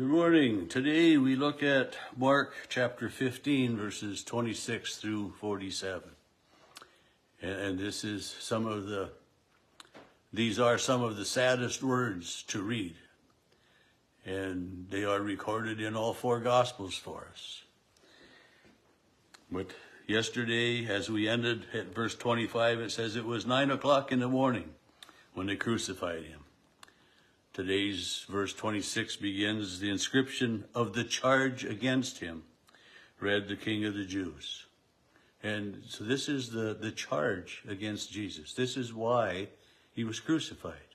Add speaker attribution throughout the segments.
Speaker 1: Good morning. Today we look at Mark chapter 15, verses 26 through 47. And this is these are some of the saddest words to read. And they are recorded in all four Gospels for us. But yesterday, as we ended at verse 25, it says it was 9 o'clock in the morning when they crucified him. Today's verse 26 begins, the inscription of the charge against him, read the King of the Jews. And so this is the charge against Jesus. This is why he was crucified,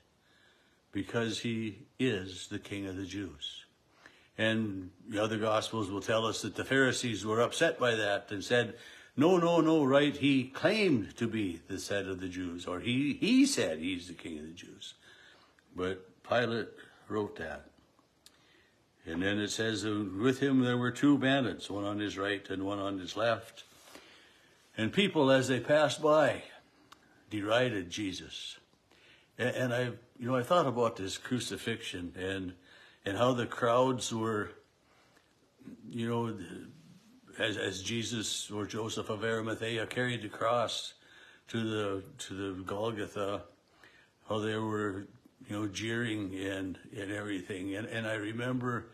Speaker 1: because he is the King of the Jews. And the other Gospels will tell us that the Pharisees were upset by that and said, no, right? He claimed to be the head of the Jews, or he said he's the King of the Jews. But Pilate wrote that. And then it says, with him there were two bandits, one on his right and one on his left. And people, as they passed by, derided Jesus. And I thought about this crucifixion and how the crowds were, as Jesus or Joseph of Arimathea carried the cross to the Golgotha, how they were jeering and everything. And I remember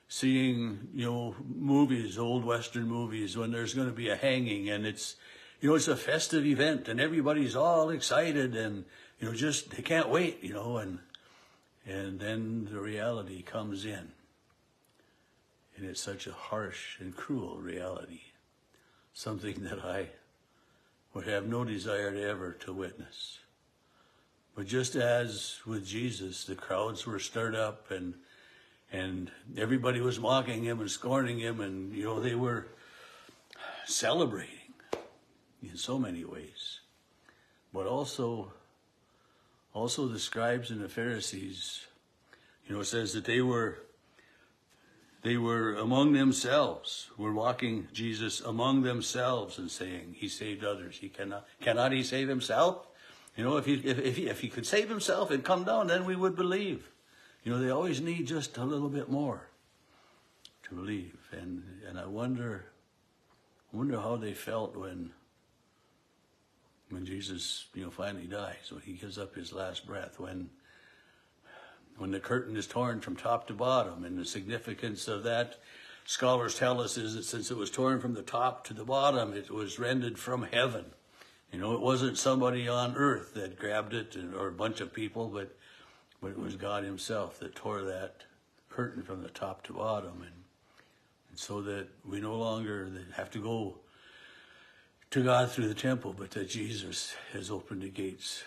Speaker 1: seeing, movies, old Western movies, when there's going to be a hanging and it's a festive event and everybody's all excited and, they can't wait, and then the reality comes in. And it's such a harsh and cruel reality, something that I would have no desire ever to witness. But just as with Jesus, the crowds were stirred up and everybody was mocking him and scorning him, and they were celebrating in so many ways. But also the scribes and the Pharisees, it says that they were among themselves, were mocking Jesus among themselves and saying, he saved others, cannot he save himself? If he could save himself and come down, then we would believe. They always need just a little bit more to believe. And I wonder how they felt when Jesus, finally dies, when he gives up his last breath, when the curtain is torn from top to bottom. And the significance of that, scholars tell us, is that since it was torn from the top to the bottom, it was rended from heaven. It wasn't somebody on earth that grabbed it or a bunch of people, but it was God himself that tore that curtain from the top to bottom. And so that we no longer have to go to God through the temple, but that Jesus has opened the gates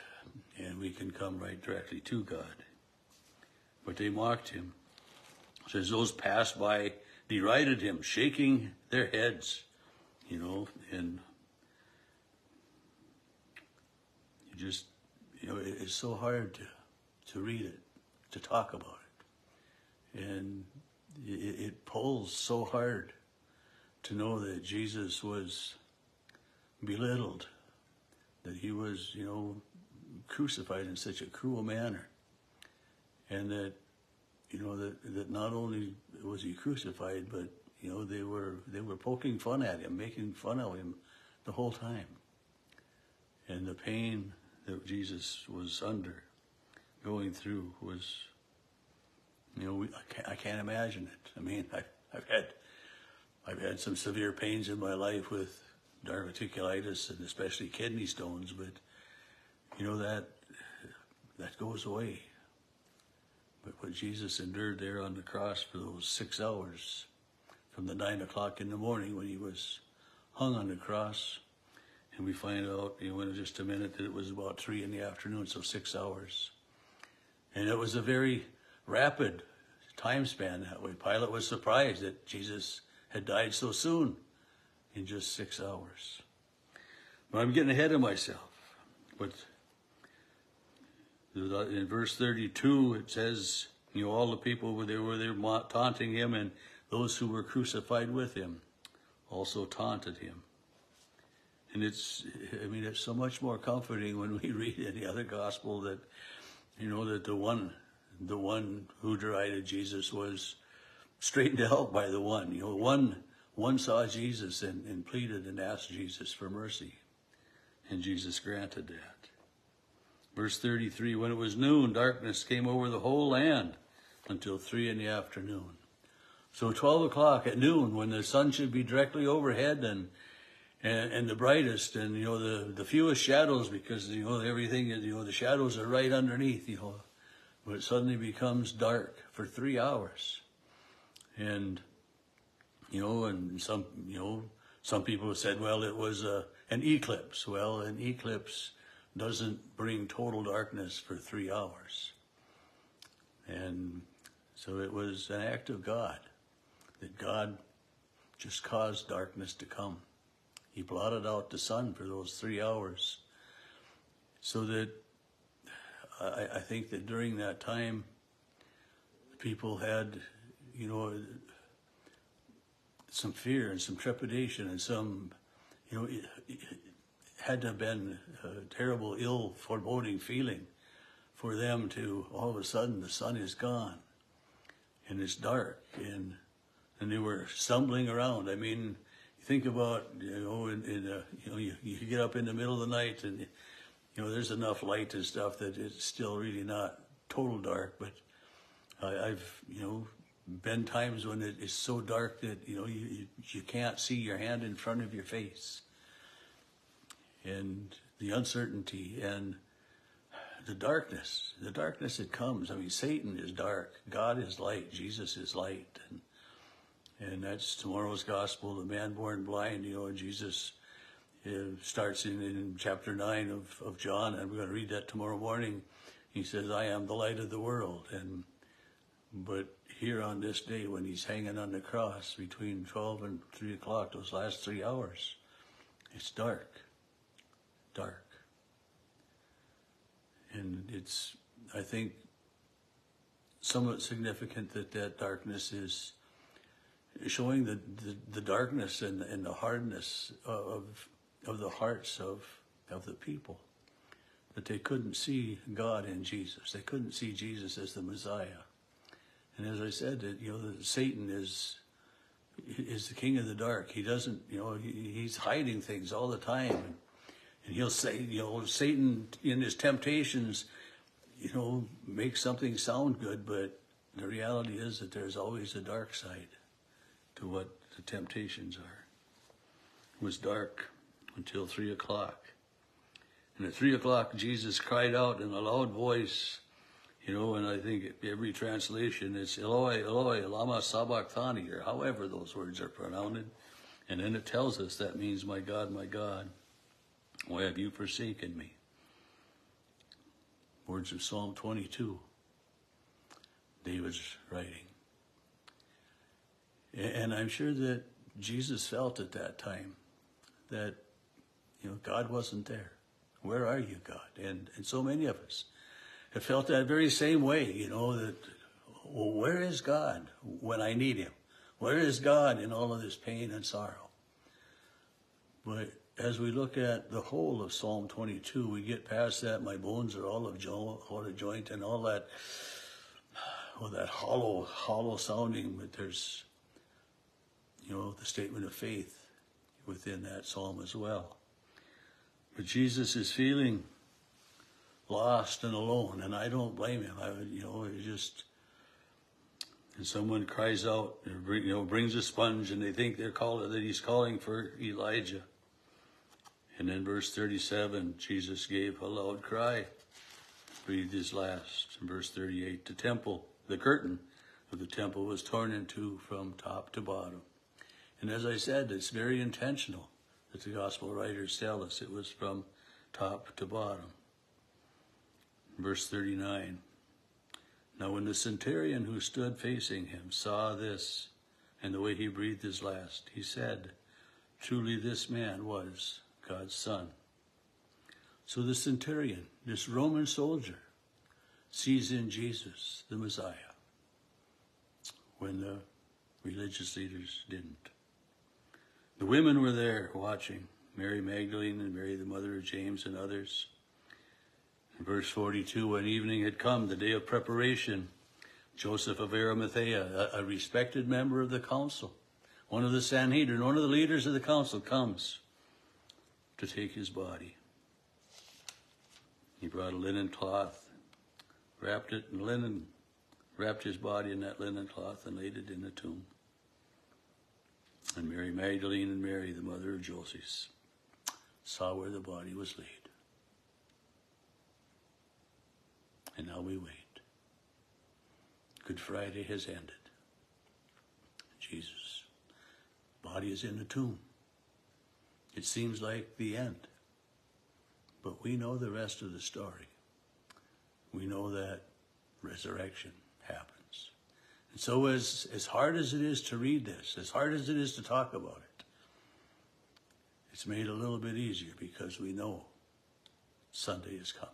Speaker 1: and we can come right directly to God. But they mocked him. It says those passed by derided him, shaking their heads, and just, it's so hard to read it, to talk about it. And it pulls so hard to know that Jesus was belittled, that he was, crucified in such a cruel manner. And that, that not only was he crucified, but, they were poking fun at him, making fun of him the whole time. And the pain that Jesus was going through was, I can't imagine it. I mean, I've had some severe pains in my life with diverticulitis and especially kidney stones, but that goes away. But what Jesus endured there on the cross for those 6 hours, from the 9 o'clock in the morning when he was hung on the cross. And we find out, in just a minute, that it was about 3 in the afternoon, so 6 hours. And it was a very rapid time span that way. Pilate was surprised that Jesus had died so soon, in just 6 hours. But I'm getting ahead of myself. But in verse 32, it says, all the people were there taunting him, and those who were crucified with him also taunted him. And it's so much more comforting when we read in the other gospel that, that the one who derided Jesus was straightened out by the one. One saw Jesus and pleaded and asked Jesus for mercy, and Jesus granted that. Verse 33, when it was noon, darkness came over the whole land until 3 p.m. So 12 o'clock at noon, when the sun should be directly overhead and the brightest, and the fewest shadows, because everything is the shadows are right underneath, but it suddenly becomes dark for 3 hours. And and some people have said, well, it was an eclipse. Well, an eclipse doesn't bring total darkness for 3 hours. And so it was an act of God, that God just caused darkness to come. He blotted out the sun for those 3 hours, so that I think that during that time, people had, some fear and some trepidation and some, it had to have been a terrible, ill, foreboding feeling for them to, all of a sudden, the sun is gone and it's dark, and they were stumbling around. I mean, think about, you get up in the middle of the night and, there's enough light and stuff that it's still really not total dark, but I've, been times when it is so dark that, you can't see your hand in front of your face. And the uncertainty and the darkness that comes. I mean, Satan is dark, God is light, Jesus is light. And that's tomorrow's gospel, the man born blind. Jesus starts in chapter 9 of John, and we're going to read that tomorrow morning. He says, I am the light of the world. But here on this day, when he's hanging on the cross between 12 and 3 o'clock, those last 3 hours, it's dark. And it's, I think, somewhat significant that darkness is showing the darkness and the hardness of the hearts of the people, that they couldn't see God in Jesus. They couldn't see Jesus as the Messiah. And as I said, that Satan is the king of the dark. He doesn't, he's hiding things all the time, and he'll say, Satan in his temptations, makes something sound good, but the reality is that there's always a dark side to what the temptations are. It was dark until 3 o'clock. And at 3 o'clock, Jesus cried out in a loud voice, and I think every translation is Eloi, Eloi, lama sabachthani, or however those words are pronounced. And then it tells us that means, my God, why have you forsaken me? Words of Psalm 22, David's writing. And I'm sure that Jesus felt at that time that, God wasn't there. Where are you, God? And so many of us have felt that very same way, that, well, where is God when I need him? Where is God in all of this pain and sorrow? But as we look at the whole of Psalm 22, we get past that, my bones are all of joint, and all that, that hollow sounding, but there's, the statement of faith within that psalm as well. But Jesus is feeling lost and alone, and I don't blame him. And someone cries out, brings a sponge, and they think that he's calling for Elijah. And then verse 37, Jesus gave a loud cry, breathed his last. In verse 38, the curtain of the temple was torn in two from top to bottom. And as I said, it's very intentional that the gospel writers tell us it was from top to bottom. Verse 39, now when the centurion who stood facing him saw this and the way he breathed his last, he said, truly this man was God's son. So the centurion, this Roman soldier, sees in Jesus the Messiah when the religious leaders didn't. The women were there watching, Mary Magdalene and Mary the mother of James and others. In verse 42, when evening had come, the day of preparation, Joseph of Arimathea, a respected member of the council, one of the Sanhedrin, one of the leaders of the council, comes to take his body. He brought a linen cloth, wrapped it in linen, wrapped his body in that linen cloth and laid it in the tomb. And Mary Magdalene and Mary, the mother of Joseph, saw where the body was laid. And now we wait. Good Friday has ended. Jesus' body is in the tomb. It seems like the end. But we know the rest of the story. We know that resurrection happens. And so as hard as it is to read this, as hard as it is to talk about it, it's made a little bit easier because we know Sunday is coming.